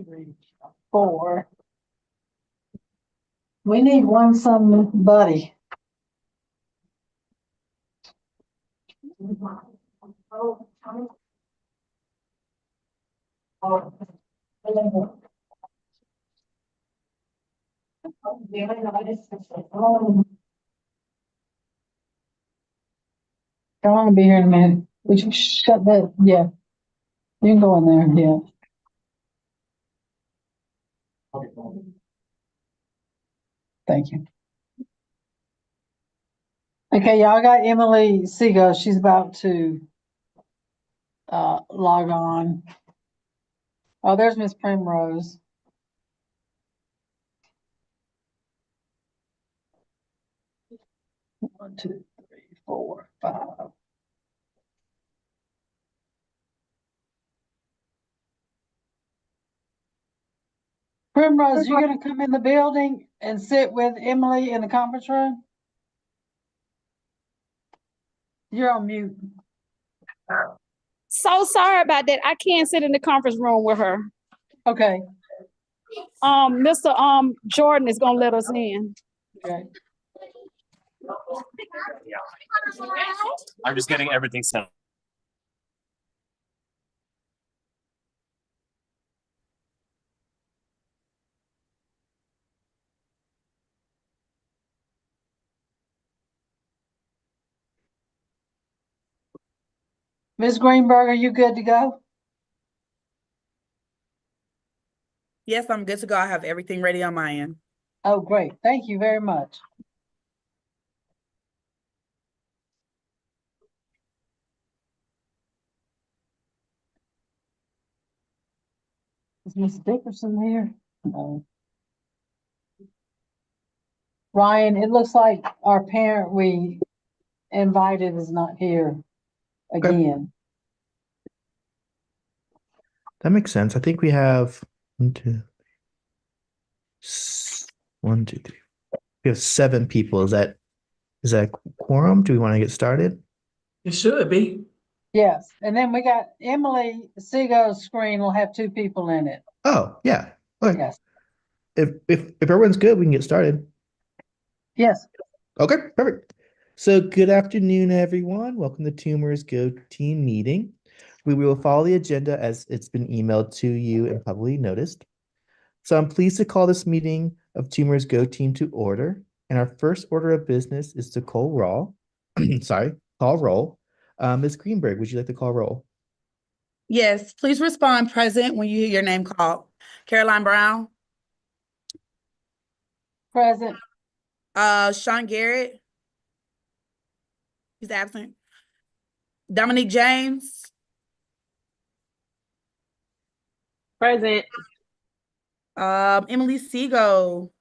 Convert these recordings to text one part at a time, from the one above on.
3, 4. We need one somebody. I want to be here in a minute. Would you shut that? Yeah, you can go in there. Yeah. Thank you. Okay, y'all got Emily Seago. She's about to log on. Oh, there's Miss Primrose. One, 2, 3, 4, 5. Primrose, you're gonna come in the building and sit with Emily in the conference room? You're on mute. So sorry about that. I can't sit in the conference room with her. Okay. Mr. Jordan is gonna let us in. Okay. I'm just getting everything set up. Ms. Greenberg, are you good to go? Yes, I'm good to go. I have everything ready on my end. Oh, great. Thank you very much. Is Ms. Dickerson here? No. Ryan, it looks like our parent we invited is not here again. That makes sense. I think we have 1, 2, 3. We have 7 people. Is that quorum? Do we want to get started? It should be. Yes, and then we got Emily Seago's screen will have 2 people in it. Oh, yeah. Okay. Yes. If everyone's good, we can get started. Yes. Okay, perfect. So good afternoon, everyone. Welcome to Tumor's GoTeam Meeting. We will follow the agenda as it's been emailed to you and publicly noticed. So I'm pleased to call this meeting of Tumor's GoTeam to order. And our first order of business is to call roll. Call roll. Ms. Greenberg, would you like to call roll? Yes, please respond present when you hear your name called. Caroline Brown. Present. Sean Garrett. He's absent. Dominique James. Present. Emily Seago.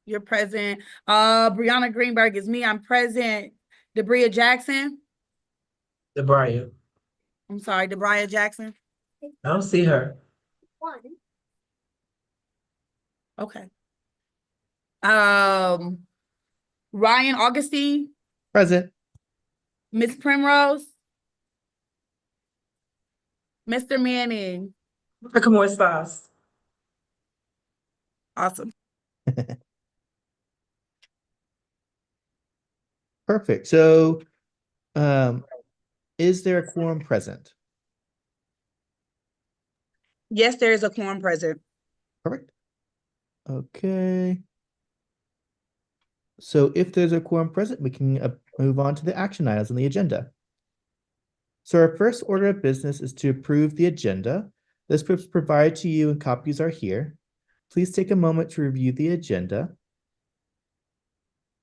You're present. Brianna Greenberg is me. I'm present. Debria Jackson. Debria. I'm sorry, Debria Jackson. I don't see her. Okay. Ryan Augustine. Present. Miss Primrose. Mr. Manning. Come on, Stas. Awesome. Perfect. So is there a quorum present? Yes, there is a quorum present. Perfect. Okay. So if there's a quorum present, we can move on to the action items on the agenda. So our first order of business is to approve the agenda. This was provided to you and copies are here. Please take a moment to review the agenda.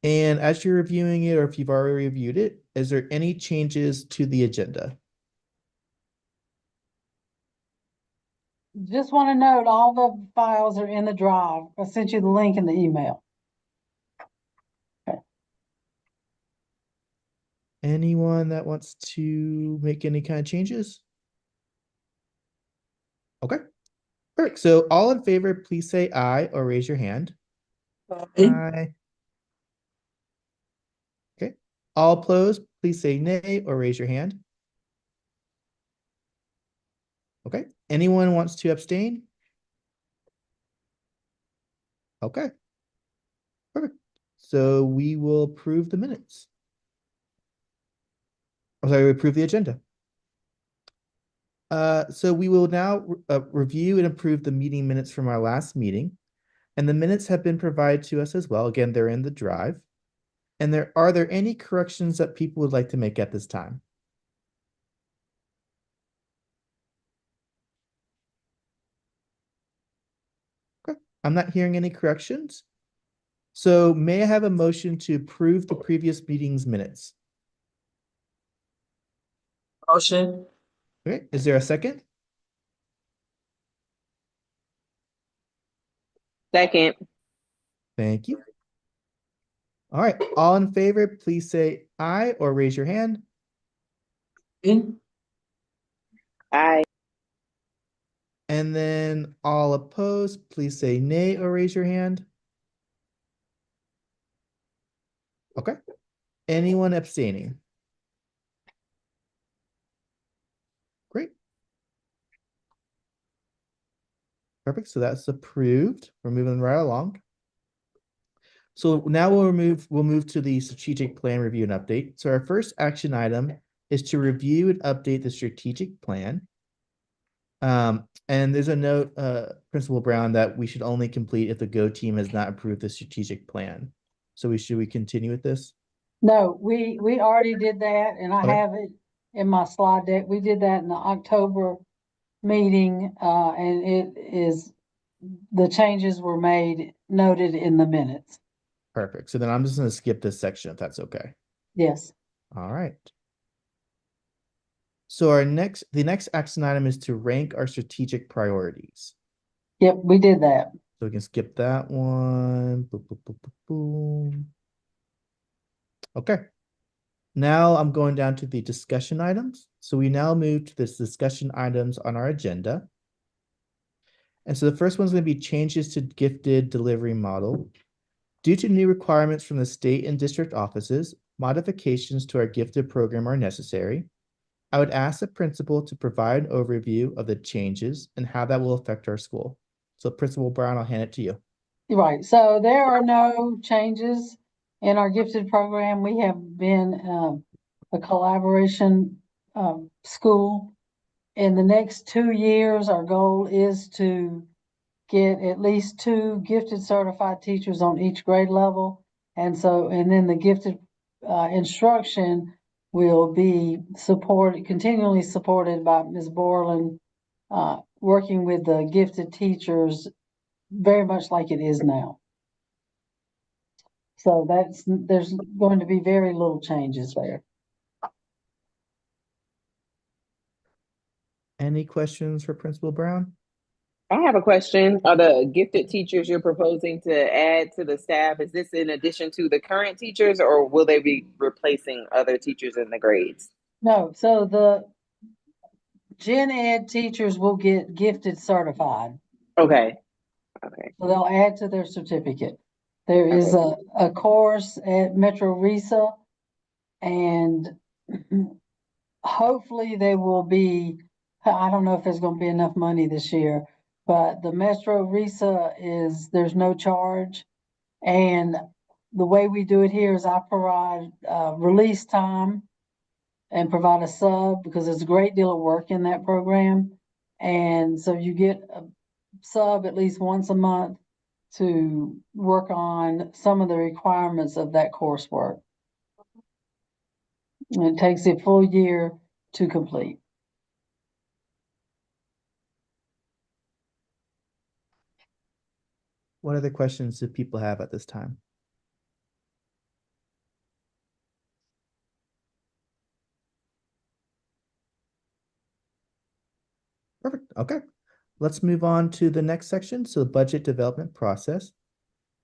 And as you're reviewing it, or if you've already reviewed it, is there any changes to the agenda? Just want to note all the files are in the drive. I sent you the link in the email. Okay. Anyone that wants to make any kind of changes? Okay. Perfect. So all in favor, please say aye or raise your hand. Aye. Okay. All opposed, please say nay or raise your hand. Okay, anyone wants to abstain? Okay. Perfect. So we will approve the minutes. I'm sorry, we approve the agenda. So we will now review and approve the meeting minutes from our last meeting. And the minutes have been provided to us as well. Again, they're in the drive. And are there any corrections that people would like to make at this time? Okay, I'm not hearing any corrections. So may I have a motion to approve the previous meeting's minutes? Motion. Okay, is there a second? Second. Thank you. All right, all in favor, please say aye or raise your hand. In. Aye. And then all opposed, please say nay or raise your hand. Okay. Anyone abstaining? Great. Perfect. So that's approved. We're moving right along. So now we'll move to the strategic plan review and update. So our first action item is to review and update the strategic plan. And there's a note, Principal Brown, that we should only complete if the Go team has not approved the strategic plan. So should we continue with this? No, we already did that and I Okay. have it in my slide deck. We did that in the October meeting, and the changes were made, noted in the minutes. Perfect. So then I'm just going to skip this section if that's okay. Yes. All right. So the next action item is to rank our strategic priorities. Yep, we did that. So we can skip that one. Boom, boom, boom, boom, boom. Okay. Now I'm going down to the discussion items. So we now move to this discussion items on our agenda. And so the first one's going to be changes to gifted delivery model. Due to new requirements from the state and district offices, modifications to our gifted program are necessary. I would ask the principal to provide an overview of the changes and how that will affect our school. So Principal Brown, I'll hand it to you. Right, so there are no changes in our gifted program. We have been a collaboration school. In the next 2 years, our goal is to get at least 2 gifted certified teachers on each grade level. And then the gifted instruction will be continually supported by Ms. Borland, working with the gifted teachers very much like it is now. So there's going to be very little changes there. Any questions for Principal Brown? I have a question. Are the gifted teachers you're proposing to add to the staff, is this in addition to the current teachers, or will they be replacing other teachers in the grades? No, so the gen ed teachers will get gifted certified. Okay. Okay. So they'll add to their certificate. There is a course at Metro Risa, and hopefully they will be, I don't know if there's gonna be enough money this year, but the Metro Risa there's no charge. And the way we do it here is I provide release time and provide a sub, because there's a great deal of work in that program. And so you get a sub at least once a month to work on some of the requirements of that coursework. And it takes a full year to complete. What other questions do people have at this time? Perfect. Okay. Let's move on to the next section. So the budget development process.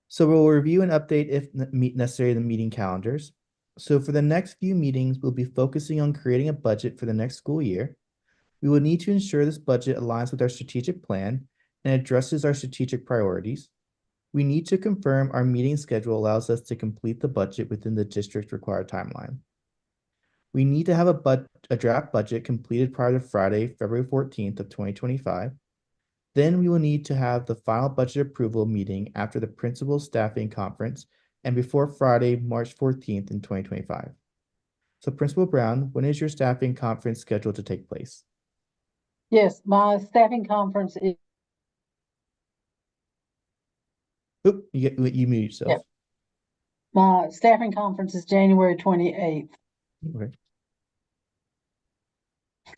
So we'll review and update if necessary the meeting calendars. So for the next few meetings, we'll be focusing on creating a budget for the next school year. We will need to ensure this budget aligns with our strategic plan and addresses our strategic priorities. We need to confirm our meeting schedule allows us to complete the budget within the district required timeline. We need to have a draft budget completed prior to Friday, February 14th of 2025. Then we will need to have the final budget approval meeting after the principal staffing conference and before Friday, March 14th in 2025. So Principal Brown, when is your staffing conference scheduled to take place? Yes, my staffing conference is, Oop, you mute yourself. Yep. my staffing conference is January 28th. Okay.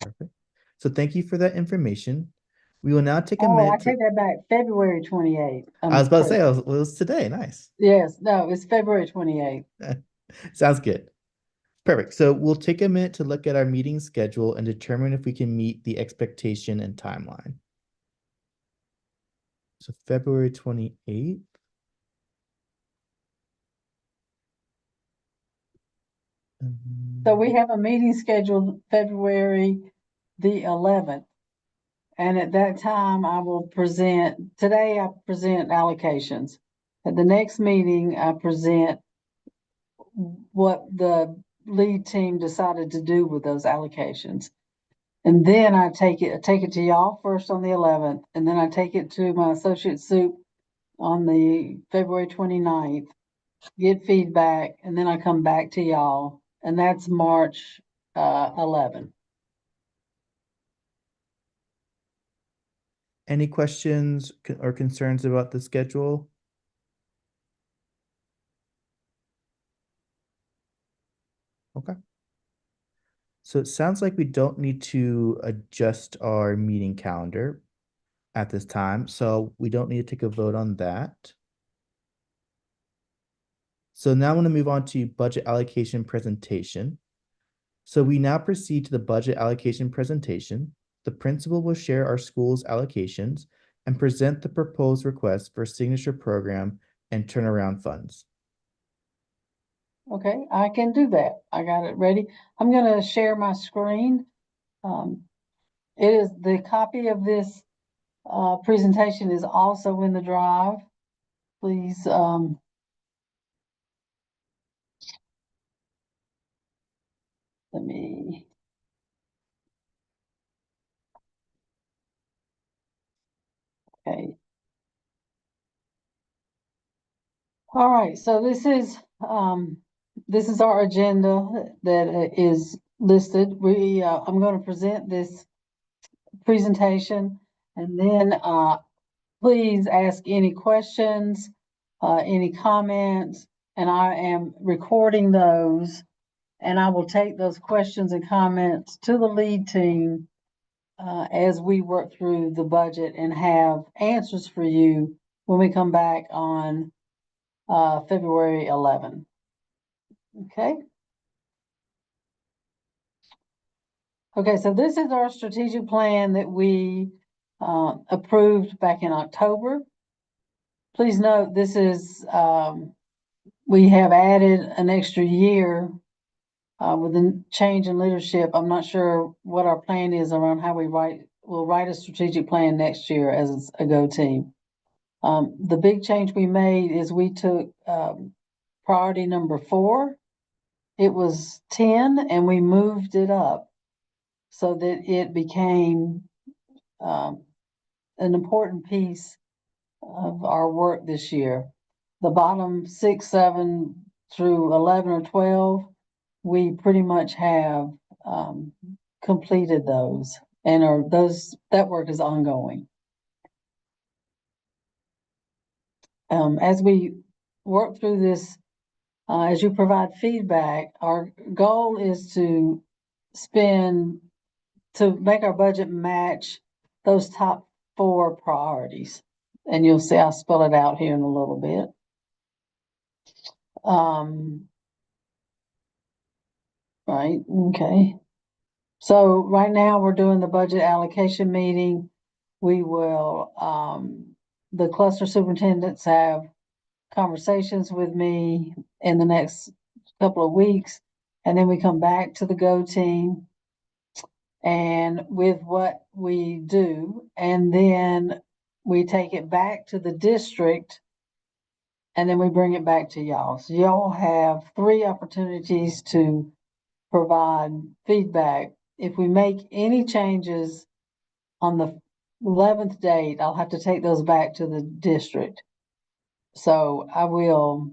Perfect. So thank you for that information. We will now take a Oh, I minute. take that back, February 28th. I was about to say, it was today. Nice. Yes, no, it's February 28th. Sounds good. Perfect. So we'll take a minute to look at our meeting schedule and determine if we can meet the expectation and timeline. So February 28th. So we have a meeting scheduled February the 11th. And at that time, I will today I present allocations. At the next meeting, I present what the lead team decided to do with those allocations. And then I take it to y'all first on the 11th, and then I take it to my associate soup on the February 29th, get feedback, and then I come back to y'all, and that's March 11. Any questions or concerns about the schedule? Okay. So it sounds like we don't need to adjust our meeting calendar at this time, so we don't need to take a vote on that. So now I want to move on to budget allocation presentation. So we now proceed to the budget allocation presentation. The principal will share our school's allocations and present the proposed request for signature program and turnaround funds. Okay, I can do that. I got it ready. I'm gonna share my screen. It is the copy of this presentation is also in the drive. Please, let me. Okay. All right, so this is our agenda that is listed. I'm going to present this presentation, and then please ask any questions, any comments, and I am recording those, and I will take those questions and comments to the lead team as we work through the budget and have answers for you when we come back on February 11. Okay. Okay, so this is our strategic plan that we approved back in October. Please note, this is, we have added an extra year with the change in leadership. I'm not sure what our plan is around how we'll write a strategic plan next year as a Go team. The big change we made is we took priority number 4. It was 10 and we moved it up so that it became an important piece of our work this year. The bottom 6, 7 through 11 or 12, we pretty much have completed those, and that work is ongoing. As we work through this, as you provide feedback, our goal is to make our budget match those top 4 priorities. And you'll see I'll spell it out here in a little bit. Right, okay. So right now we're doing the budget allocation meeting. We will, the cluster superintendents have conversations with me in the next couple of weeks. And then we come back to the Go team and with what we do, and then we take it back to the district, and then we bring it back to y'all. So y'all have 3 opportunities to provide feedback. If we make any changes on the 11th date, I'll have to take those back to the district. So I will,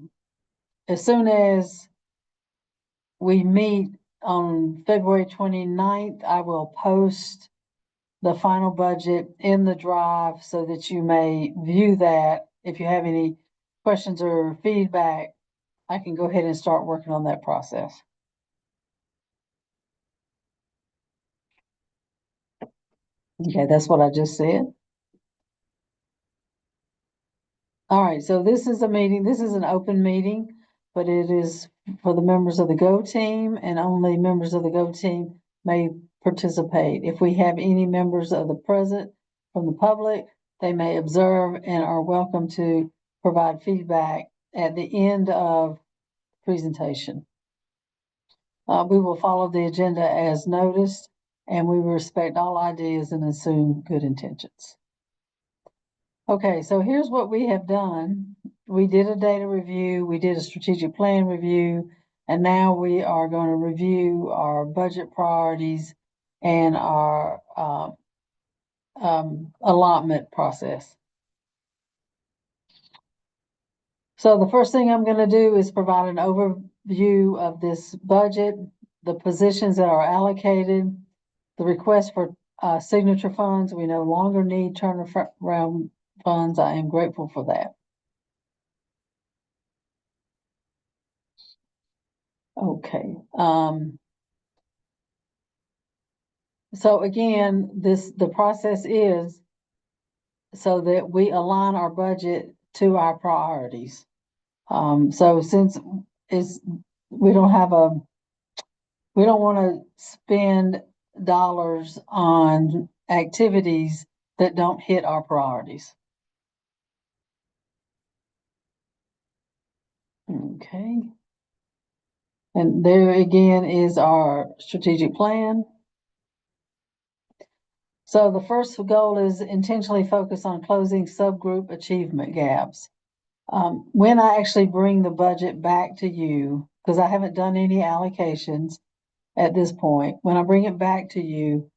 as soon as we meet on February 29th, I will post the final budget in the drive so that you may view that. If you have any questions or feedback, I can go ahead and start working on that process. Okay, that's what I just said. All right, so this is a meeting, this is an open meeting, but it is for the members of the Go team, and only members of the Go team may participate. If we have any members of the present from the public, they may observe and are welcome to provide feedback at the end of presentation. We will follow the agenda as noticed, and we will respect all ideas and assume good intentions. Okay, so here's what we have done. We did a data review, we did a strategic plan review, and now we are going to review our budget priorities and our allotment process. So the first thing I'm going to do is provide an overview of this budget, the positions that are allocated, the request for signature funds. We no longer need turnaround funds. I am grateful for that. Okay. So again, the process is so that we align our budget to our priorities. So since we don't want to spend dollars on activities that don't hit our priorities. Okay. And there again is our strategic plan. So the first goal is intentionally focus on closing subgroup achievement gaps. When I actually bring the budget back to you, because I haven't done any allocations at this point, when I bring it back to you,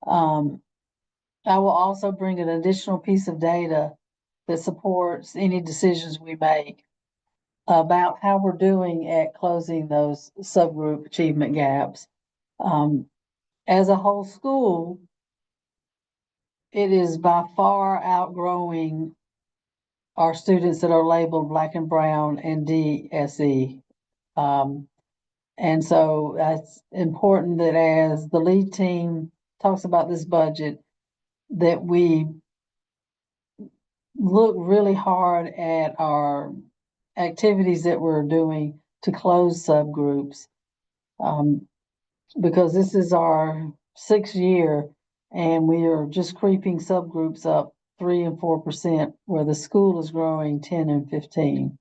I will also bring an additional piece of data that supports any decisions we make about how we're doing at closing those subgroup achievement gaps. As a whole school, it is by far outgrowing our students that are labeled Black and Brown and DSE. And so that's important that as the lead team talks about this budget, that we look really hard at our activities that we're doing to close subgroups. Because this is our 6th year and we are just creeping subgroups up 3 and 4%, where the school is growing 10 and 15.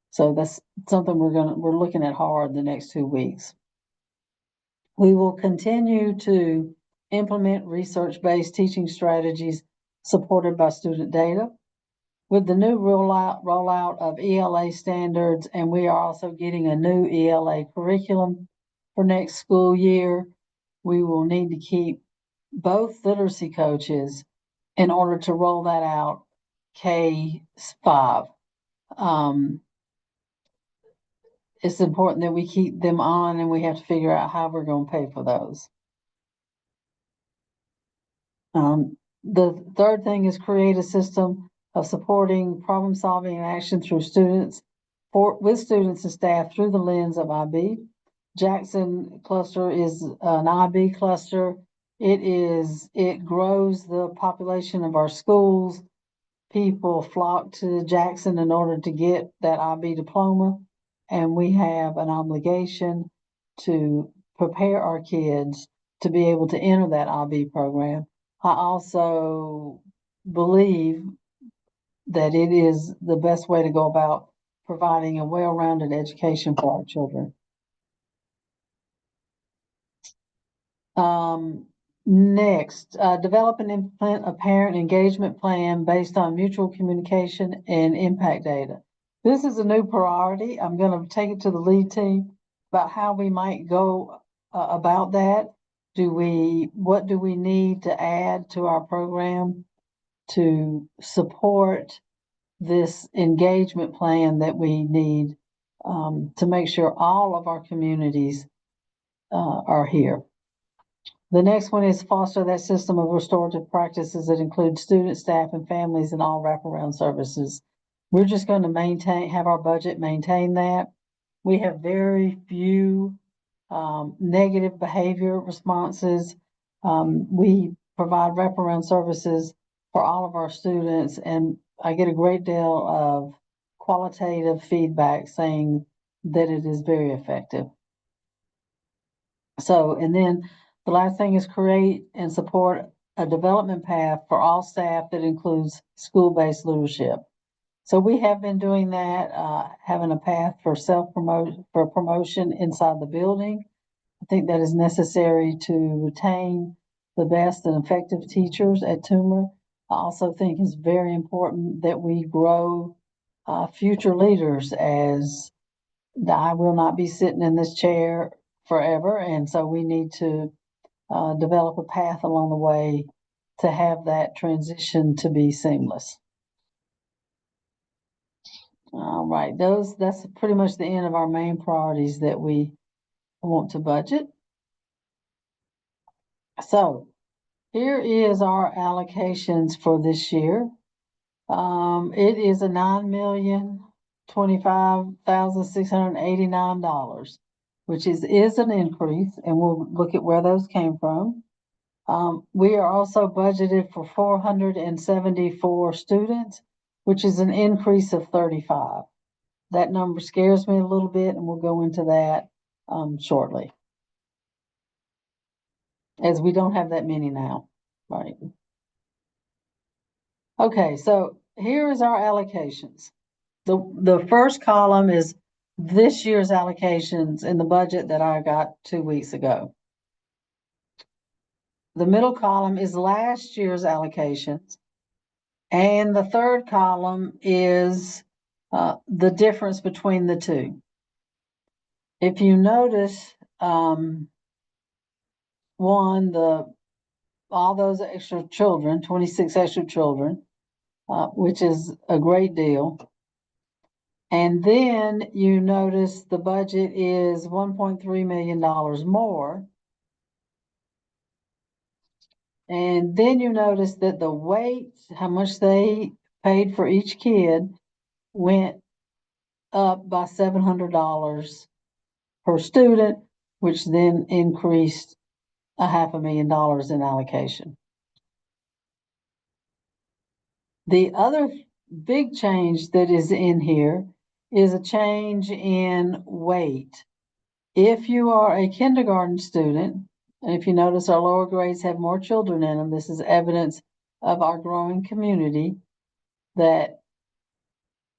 So that's something we're looking at hard the next 2 weeks. We will continue to implement research-based teaching strategies supported by student data. With the new rollout of ELA standards, and we are also getting a new ELA curriculum for next school year, we will need to keep both literacy coaches in order to roll that out K-5. It's important that we keep them on, and we have to figure out how we're going to pay for those. The third thing is create a system of supporting problem solving and action through with students and staff through the lens of IB. Jackson cluster is an IB cluster. It grows the population of our schools. People flock to Jackson in order to get that IB diploma, and we have an obligation to prepare our kids to be able to enter that IB program. I also believe that it is the best way to go about providing a well-rounded education for our children. Next, develop and implement a parent engagement plan based on mutual communication and impact data. This is a new priority. I'm going to take it to the lead team about how we might go about that. What do we need to add to our program to support this engagement plan that we need to make sure all of our communities are here? The next one is foster that system of restorative practices that include students, staff, and families and all wraparound services. We're just going to have our budget maintain that. We have very few negative behavior responses. We provide wraparound services for all of our students, and I get a great deal of qualitative feedback saying that it is very effective. So, and then the last thing is create and support a development path for all staff that includes school-based leadership. So we have been doing that, having a path for promotion inside the building. I think that is necessary to retain the best and effective teachers at Toomer. I also think it's very important that we grow future leaders, as I will not be sitting in this chair forever, and so we need to develop a path along the way to have that transition to be seamless. All right, that's pretty much the end of our main priorities that we want to budget. So here is our allocations for this year. It is a $9,025,689, which is an increase, and we'll look at where those came from. We are also budgeted for 474 students, which is an increase of 35. That number scares me a little bit, and we'll go into that shortly, as we don't have that many now, right? Okay, so here is our allocations. The first column is this year's allocations in the budget that I got 2 weeks ago. The middle column is last year's allocations. And the third column is the difference between the two. If you notice, all those extra children, 26 extra children, which is a great deal. And then you notice the budget is $1.3 million more. And then you notice that the weight, how much they paid for each kid, went up by $700 per student, which then increased $500,000 in allocation. The other big change that is in here is a change in weight. If you are a kindergarten student, and if you notice our lower grades have more children in them, this is evidence of our growing community, that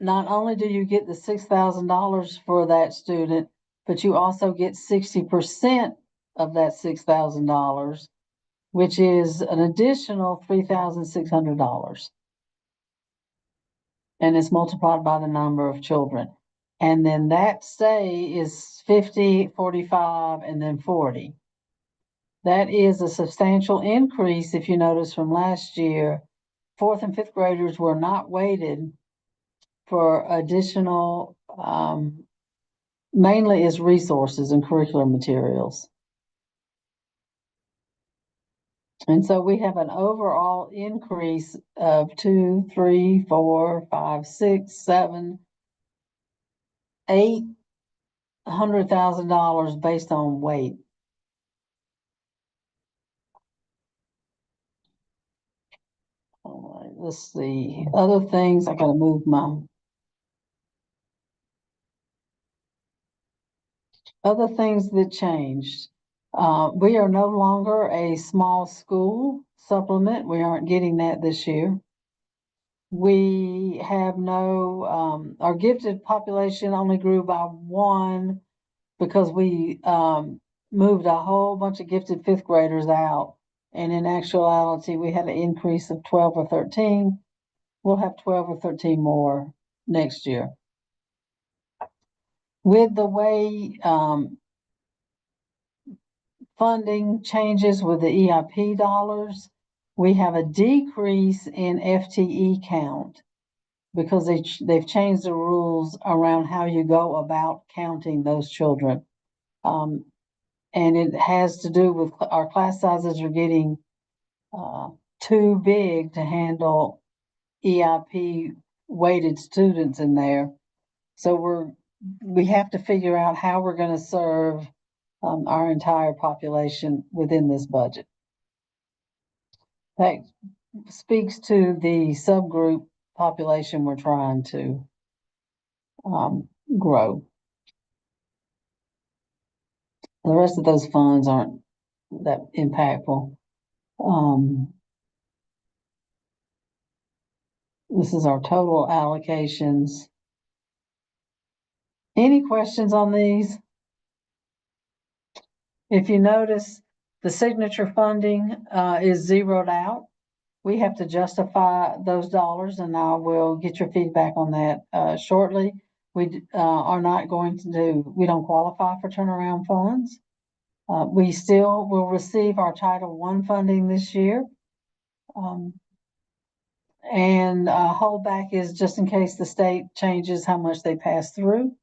not only do you get the $6,000 for that student, but you also get 60% of that $6,000, which is an additional $3,600. And it's multiplied by the number of children. And then that stay is 50, 45, and then 40. That is a substantial increase, if you notice, from last year. Fourth and fifth graders were not weighted for additional, mainly as resources and curricular materials. And so we have an overall increase of $200,000, $300,000, $400,000, $500,000, $600,000, $700,000, $800,000 based on weight. All right, let's see. Other things, I gotta move my other things that changed. We are no longer a small school supplement. We aren't getting that this year. We have our gifted population only grew by 1 because we moved a whole bunch of gifted fifth graders out. And in actuality, we had an increase of 12 or 13. We'll have 12 or 13 more next year. With the way funding changes with the EIP dollars. We have a decrease in FTE count because they've changed the rules around how you go about counting those children. And it has to do with our class sizes are getting too big to handle EIP weighted students in there. So we have to figure out how we're going to serve our entire population within this budget. That speaks to the subgroup population we're trying to grow. The rest of those funds aren't that impactful. This is our total allocations. Any questions on these? If you notice, the signature funding is zeroed out. We have to justify those dollars, and I will get your feedback on that shortly. We are not going to we don't qualify for turnaround funds. We still will receive our Title I funding this year. And holdback is just in case the state changes how much they pass through,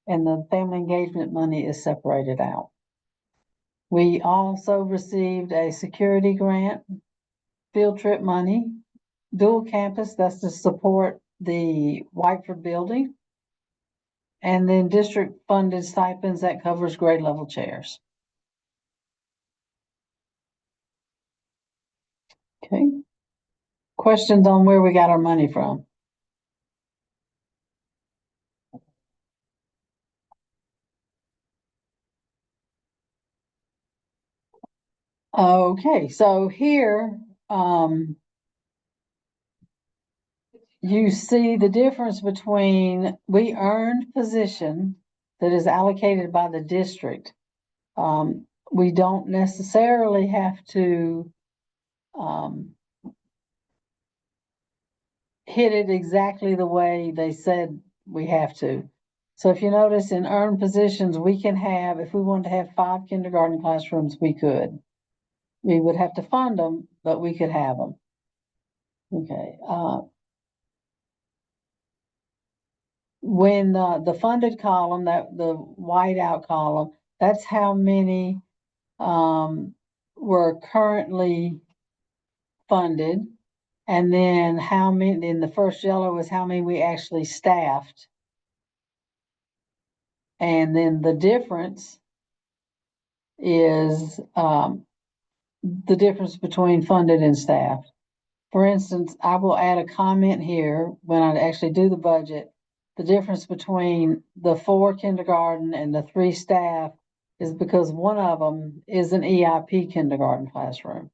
and the family engagement money is separated out. We also received a security grant, field trip money, dual campus, that's to support the Whiteford building, and then district funded stipends that covers grade level chairs. Okay. Questions on where we got our money from? Okay, so here, you see the difference between we earned position that is allocated by the district. We don't necessarily have to hit it exactly the way they said we have to. So if you notice in earned positions, we can have, if we wanted to have 5 kindergarten classrooms, we could. We would have to fund them, but we could have them. Okay. When the funded column, that the white out column, that's how many were currently funded. And then how many, in the first yellow is how many we actually staffed. And then the difference is the difference between funded and staffed. For instance, I will add a comment here when I actually do the budget. The difference between the 4 kindergarten and the 3 staff is because one of them is an EIP kindergarten classroom.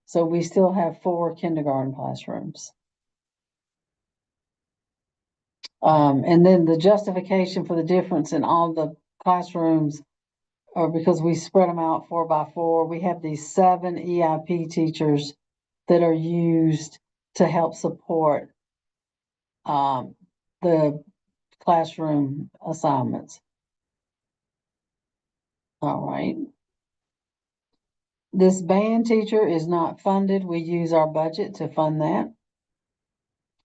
So we still have 4 kindergarten classrooms. And then the justification for the difference in all the classrooms are because we spread them out 4 by 4. We have these 7 EIP teachers that are used to help support the classroom assignments. All right. This band teacher is not funded. We use our budget to fund that.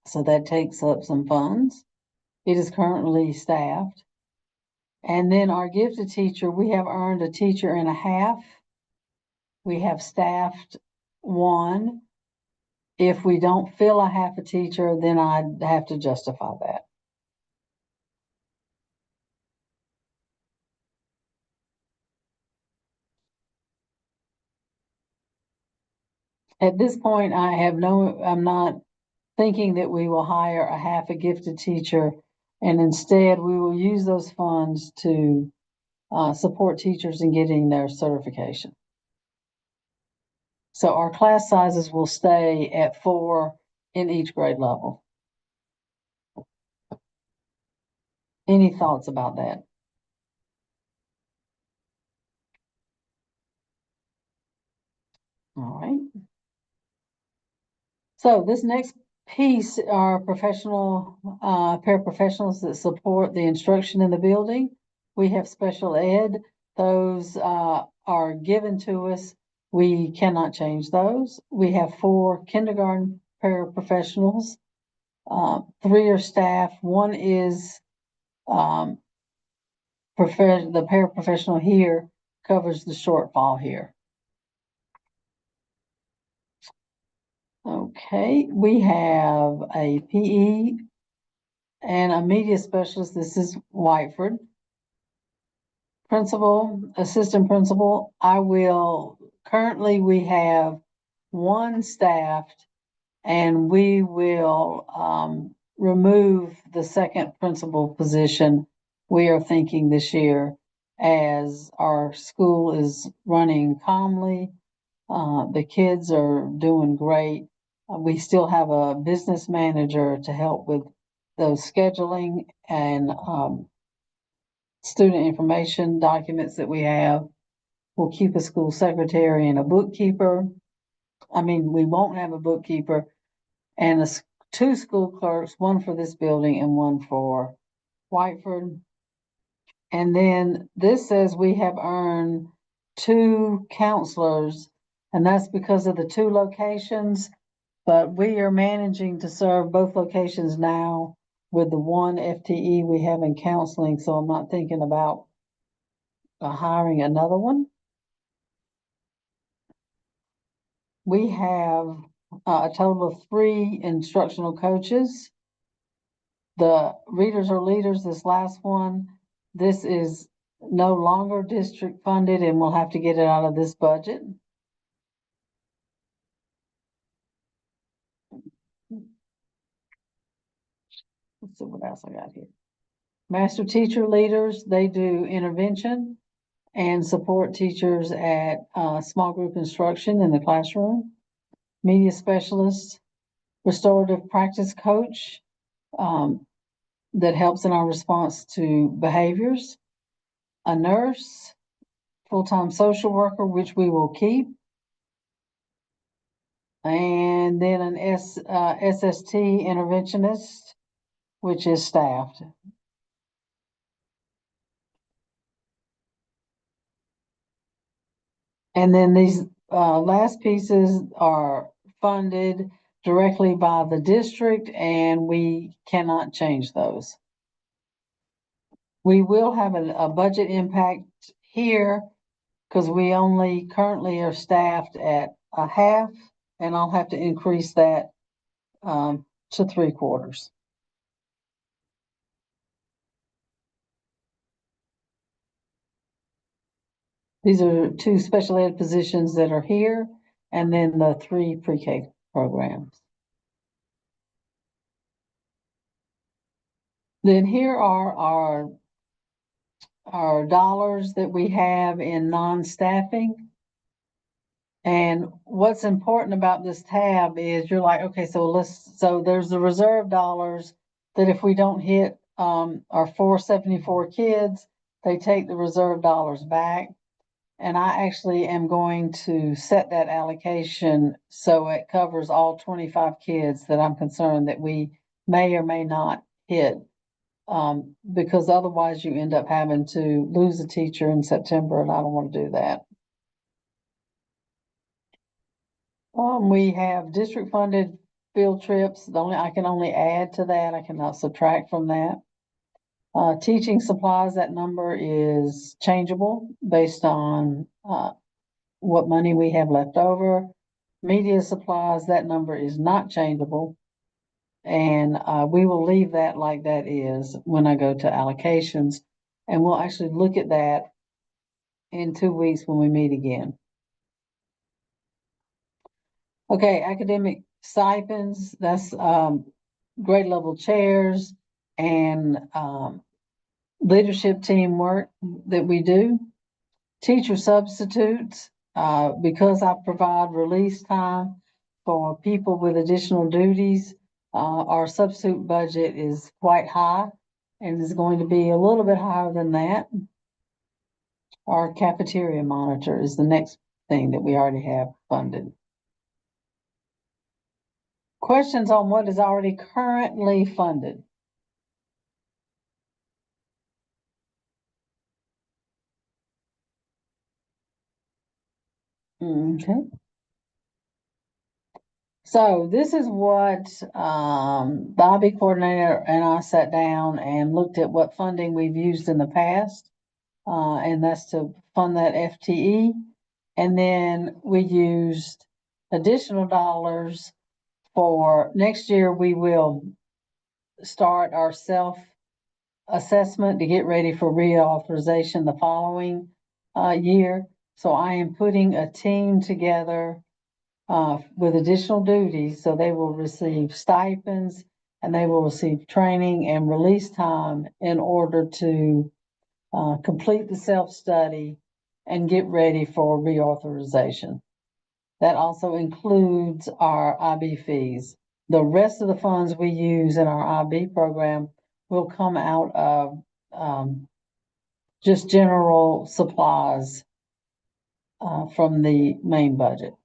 So that takes up some funds. It is currently staffed. And then our gifted teacher, we have earned a teacher and a half. We have staffed 1. If we don't fill a half a teacher, then I'd have to justify that. At this point, I'm not thinking that we will hire a half a gifted teacher, and instead we will use those funds to support teachers in getting their certification. So our class sizes will stay at 4 in each grade level. Any thoughts about that? All right. So this next piece are paraprofessionals that support the instruction in the building. We have special ed. Those are given to us, we cannot change those. We have 4 kindergarten paraprofessionals. 3 are staff, 1 is, the paraprofessional here covers the shortfall here. Okay, we have a PE and a media specialist. This is Whiteford. Principal, assistant principal, currently we have 1 staffed, and we will remove the second principal position. We are thinking this year, as our school is running calmly. The kids are doing great. We still have a business manager to help with those scheduling and student information documents that we have. We'll keep a school secretary and a bookkeeper. We won't have a bookkeeper, and 2 school clerks, 1 for this building and 1 for Whiteford. And then this says we have earned 2 counselors, and that's because of the 2 locations. But we are managing to serve both locations now with the 1 FTE we have in counseling, so I'm not thinking about hiring another one. We have a total of 3 instructional coaches. The readers are leaders, this last one, this is no longer district funded, and we'll have to get it out of this budget. Let's see what else I got here. Master teacher leaders, they do intervention and support teachers at small group instruction in the classroom. Media specialists, restorative practice coach, that helps in our response to behaviors. A nurse, full-time social worker, which we will keep. And then an SST interventionist, which is staffed. And then these last pieces are funded directly by the district, and we cannot change those. We will have a budget impact here because we only currently are staffed at a half, and I'll have to increase that to 3/4. These are 2 special ed positions that are here, and then the 3 pre-K programs. Then here are our dollars that we have in non-staffing. And what's important about this tab is you're like, okay, so there's the reserve dollars that if we don't hit our 474 kids, they take the reserve dollars back. And I actually am going to set that allocation so it covers all 25 kids that I'm concerned that we may or may not hit. Because otherwise you end up having to lose a teacher in September, and I don't want to do that. We have district funded field trips. I can only add to that. I cannot subtract from that. Teaching supplies, that number is changeable based on what money we have left over. Media supplies, that number is not changeable. And we will leave that like that is when I go to allocations. And we'll actually look at that in 2 weeks when we meet again. Okay, academic stipends, that's grade level chairs and leadership team work that we do. Teacher substitutes, because I provide release time for people with additional duties, our substitute budget is quite high and is going to be a little bit higher than that. Our cafeteria monitor is the next thing that we already have funded. Questions on what is already currently funded? Okay. So this is what, the IB coordinator and I sat down and looked at what funding we've used in the past. And that's to fund that FTE. And then we used additional dollars for next year. We will start our self-assessment to get ready for reauthorization the following year. So I am putting a team together with additional duties, so they will receive stipends and they will receive training and release time in order to complete the self-study and get ready for reauthorization. That also includes our IB fees. The rest of the funds we use in our IB program will come out of just general supplies from the main budget.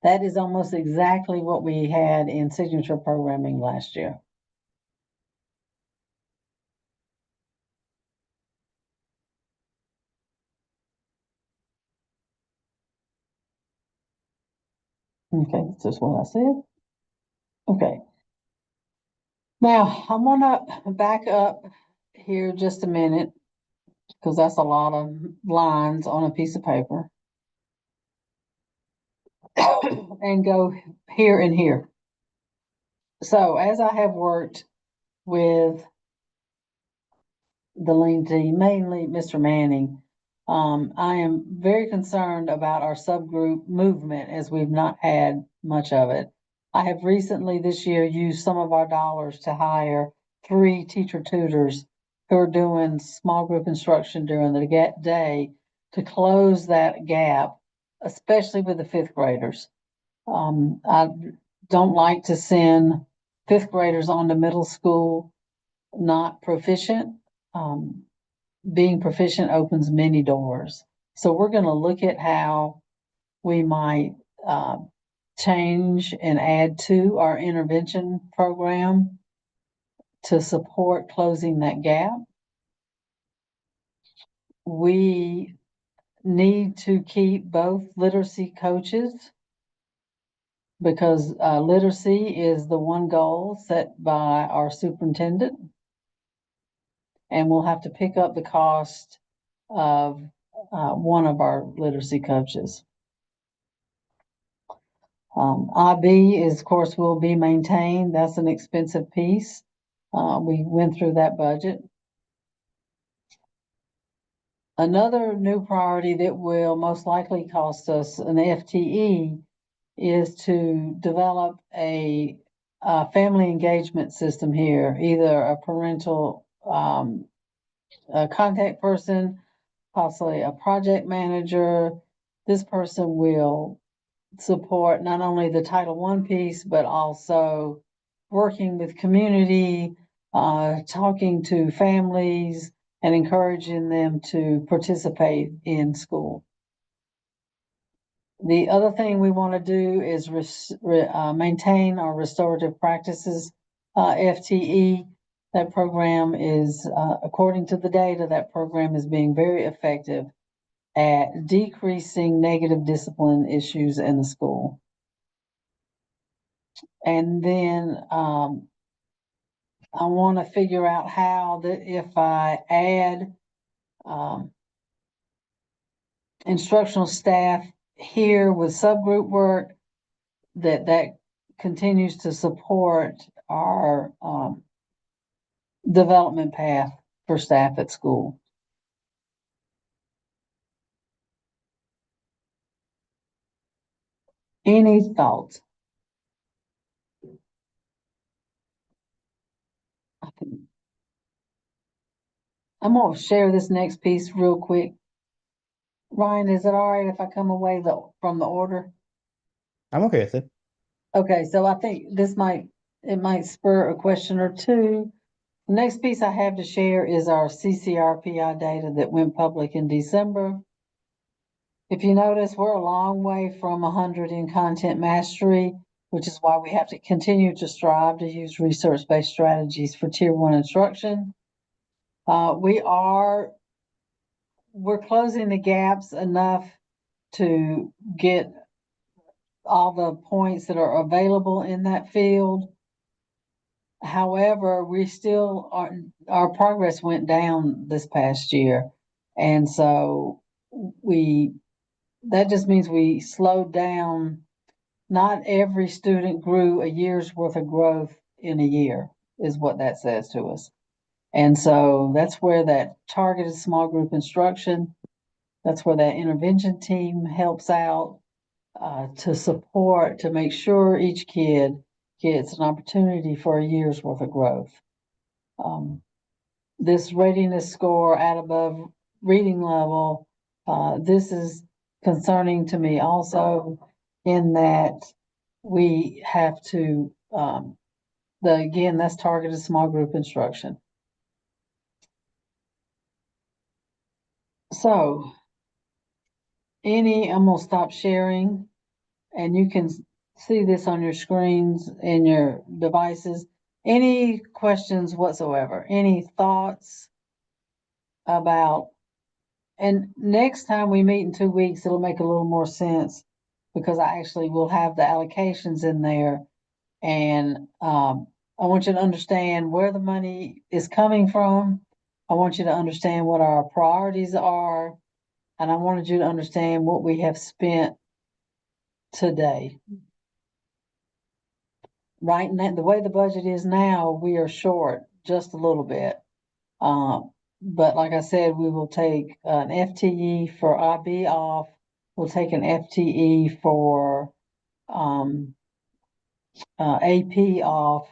That is almost exactly what we had in signature programming last year. Okay, that's just what I said. Okay. Now, I'm gonna back up here just a minute, because that's a lot of lines on a piece of paper. And go here and here. So as I have worked with the lean team, mainly Mr. Manning, I am very concerned about our subgroup movement, as we've not had much of it. I have recently this year used some of our dollars to hire 3 teacher tutors who are doing small group instruction during the day to close that gap, especially with the 5th graders. I don't like to send 5th graders on to middle school not proficient. Being proficient opens many doors. So we're going to look at how we might change and add to our intervention program to support closing that gap. We need to keep both literacy coaches, because literacy is the one goal set by our superintendent. And we'll have to pick up the cost of one of our literacy coaches. IB is, of course, will be maintained. That's an expensive piece. We went through that budget. Another new priority that will most likely cost us an FTE is to develop a family engagement system here, either a parental a contact person, possibly a project manager. This person will support not only the Title I piece, but also working with community, talking to families, and encouraging them to participate in school. The other thing we want to do is maintain our restorative practices FTE. That program is, according to the data, that program is being very effective at decreasing negative discipline issues in the school. And then I want to figure out how that if I add instructional staff here with subgroup work, that continues to support our development path for staff at school. Any thoughts? I'm going to share this next piece real quick. Ryan, is it all right if I come away from the order? I'm okay with it. Okay, so I think this might spur a question or two. The next piece I have to share is our CCRPI data that went public in December. If you notice, we're a long way from 100 in content mastery, which is why we have to continue to strive to use research-based strategies for Tier 1 instruction. We're closing the gaps enough to get all the points that are available in that field. However, we still our progress went down this past year. And so that just means we slowed down. Not every student grew a year's worth of growth in a year, is what that says to us. And so that's where that targeted small group instruction, that's where that intervention team helps out to support, to make sure each kid gets an opportunity for a year's worth of growth. This readiness score at above reading level, this is concerning to me also, in that we have to, again, that's targeted small group instruction. So, I'm gonna stop sharing, and you can see this on your screens and your devices. Any questions whatsoever? Any thoughts about, and next time we meet in 2 weeks, it'll make a little more sense, because I actually will have the allocations in there. And I want you to understand where the money is coming from. I want you to understand what our priorities are. And I wanted you to understand what we have spent today. Right now, the way the budget is now, we are short just a little bit. But like I said, we will take an FTE for IB off. We'll take an FTE for AP off,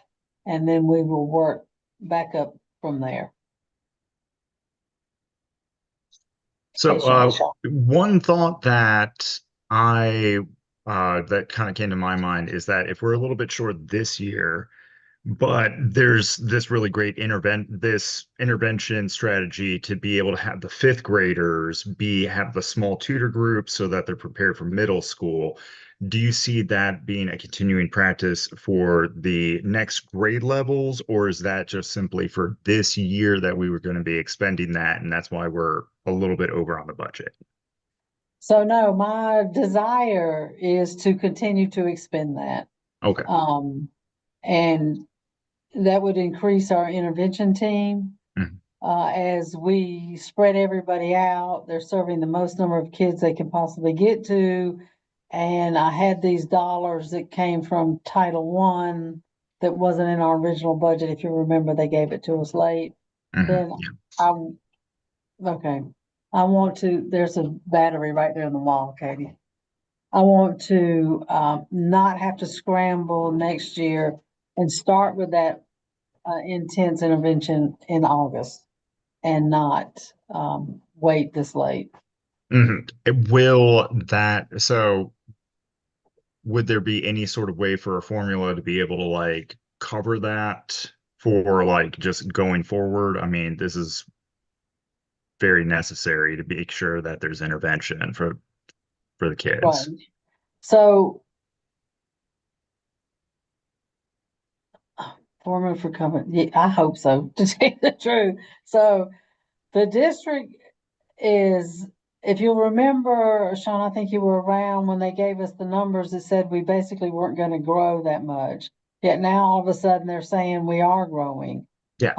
and then we will work back up from there. So, Hey, Sean. one thought that that kind of came to my mind is that if we're a little bit short this year, but there's this really great intervention strategy to be able to have the fifth graders have the small tutor group so that they're prepared for middle school. Do you see that being a continuing practice for the next grade levels, or is that just simply for this year that we were going to be expending that, and that's why we're a little bit over on the budget? So no, my desire is to continue to expend that. Okay. And that would increase our intervention team. Mhm. As we spread everybody out, they're serving the most number of kids they can possibly get to. And I had these dollars that came from Title I that wasn't in our original budget. If you remember, they gave it to us late. Mhm. Then okay. There's a battery right there in the wall, Katie. I want to not have to scramble next year and start with that intense intervention in August and not wait this late. Mhm. Would there be any sort of way for a formula to be able to like cover that for like just going forward? I mean, this is very necessary to make sure that there's intervention for the kids. Right. So formula for cover, yeah, I hope so, to tell you the truth. So the district is, if you'll remember, Sean, I think you were around when they gave us the numbers that said we basically weren't going to grow that much. Yet now all of a sudden they're saying we are growing. Yeah.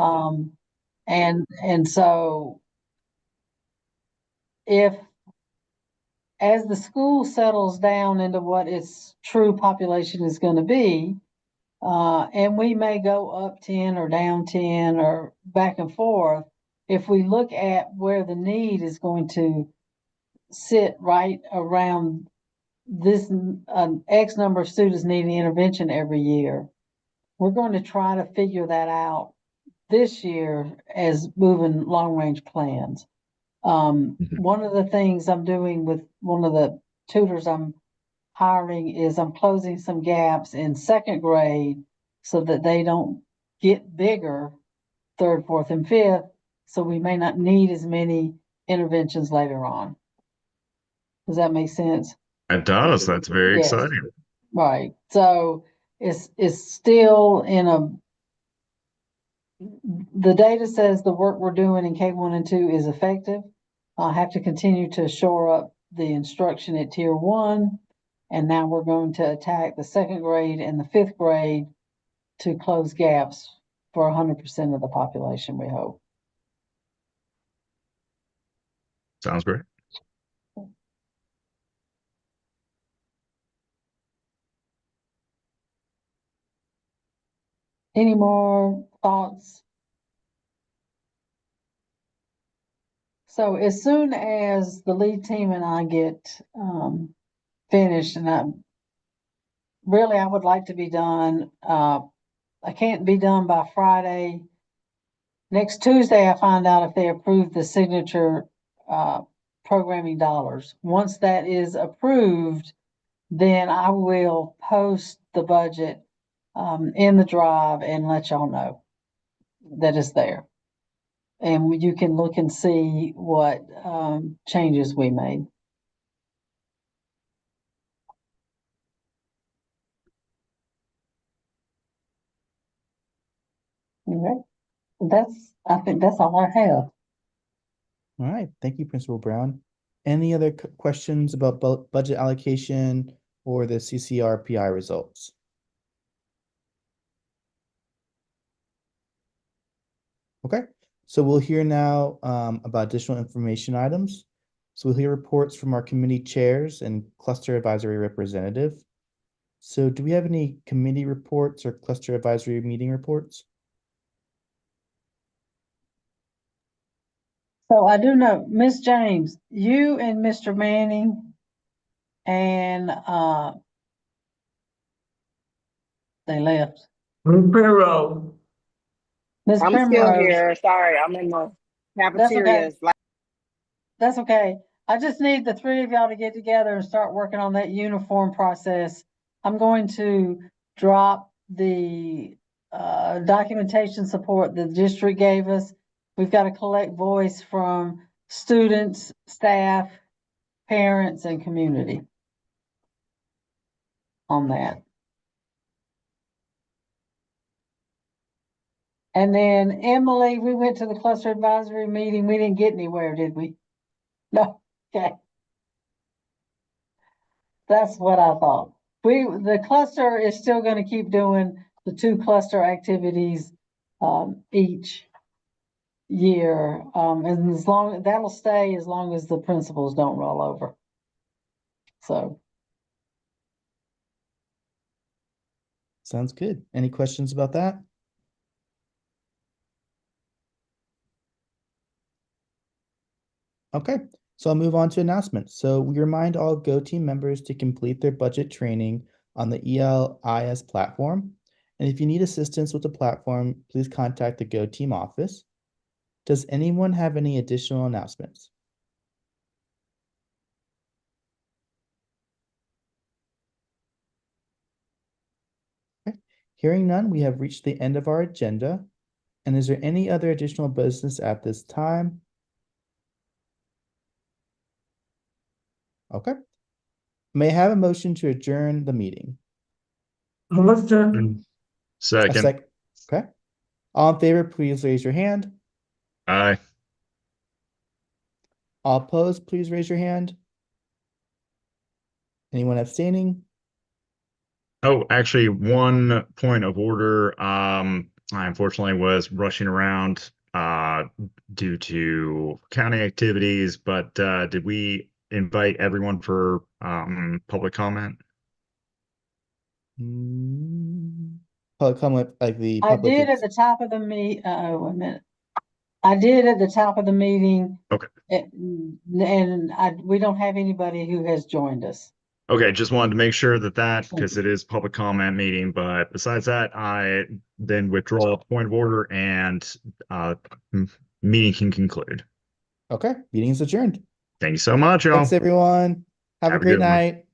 And so if, as the school settles down into what its true population is going to be, and we may go up 10 or down 10 or back and forth, if we look at where the need is going to sit right around this X number of students needing intervention every year, we're going to try to figure that out this year as moving long range plans. One of the things I'm doing with one of the tutors I'm hiring is I'm closing some gaps in second grade so that they don't get bigger third, fourth, and fifth. So we may not need as many interventions later on. Does that make sense? It does. That's very Yes. exciting. Right. So it's still the data says the work we're doing in K1 and 2 is effective. I have to continue to shore up the instruction at tier 1. And now we're going to attack the 2nd grade and the 5th grade to close gaps for 100% of the population, we hope. Sounds great. Any more thoughts? So as soon as the lead team and I get finished, and I would like to be done. I can't be done by Friday. Next Tuesday, I find out if they approve the signature programming dollars. Once that is approved, then I will post the budget in the drive and let y'all know that it's there. And you can look and see what changes we made. Okay. I think that's all I have. All right, thank you, Principal Brown. Any other questions about budget allocation or the CCRPI results? Okay, so we'll hear now about additional information items. So we'll hear reports from our committee chairs and cluster advisory representative. So do we have any committee reports or cluster advisory meeting reports? So I do know, Miss James, you and Mr. Manning and they left. Pero, Miss I'm still Primrose, here. Sorry, I'm in the that's okay. cafeterias. That's okay. I just need the 3 of y'all to get together and start working on that uniform process. I'm going to drop the documentation support the district gave us. We've got to collect voice from students, staff, parents, and community on that. And then Emily, we went to the cluster advisory meeting. We didn't get anywhere, did we? No, okay. That's what I thought. The cluster is still gonna keep doing the 2 cluster activities, each year. And that'll stay as long as the principals don't roll over. So, Sounds good. Any questions about that? Okay, so I'll move on to announcements. So we remind all GoTeam members to complete their budget training on the ELIS platform. And if you need assistance with the platform, please contact the GoTeam office. Does anyone have any additional announcements? Okay. Hearing none, we have reached the end of our agenda. And is there any other additional business at this time? Okay. May I have a motion to adjourn the meeting? motion. A Second. Okay. All in favor, please raise your hand. Aye. All opposed, please raise your hand. Anyone abstaining? Oh, actually, one point of order. I unfortunately was rushing around due to county activities, but did we invite everyone for public comment? Public comment, like the I public. did at the top of the wait a minute. I did at the top of the meeting. Okay. And we don't have anybody who has joined us. Okay, just wanted to make sure that because it is public comment meeting, but besides that, I then withdraw point of order and meeting can conclude. Okay, meeting is adjourned. Thank you so much, y'all. Thanks, everyone. Have a Have a great good one. night.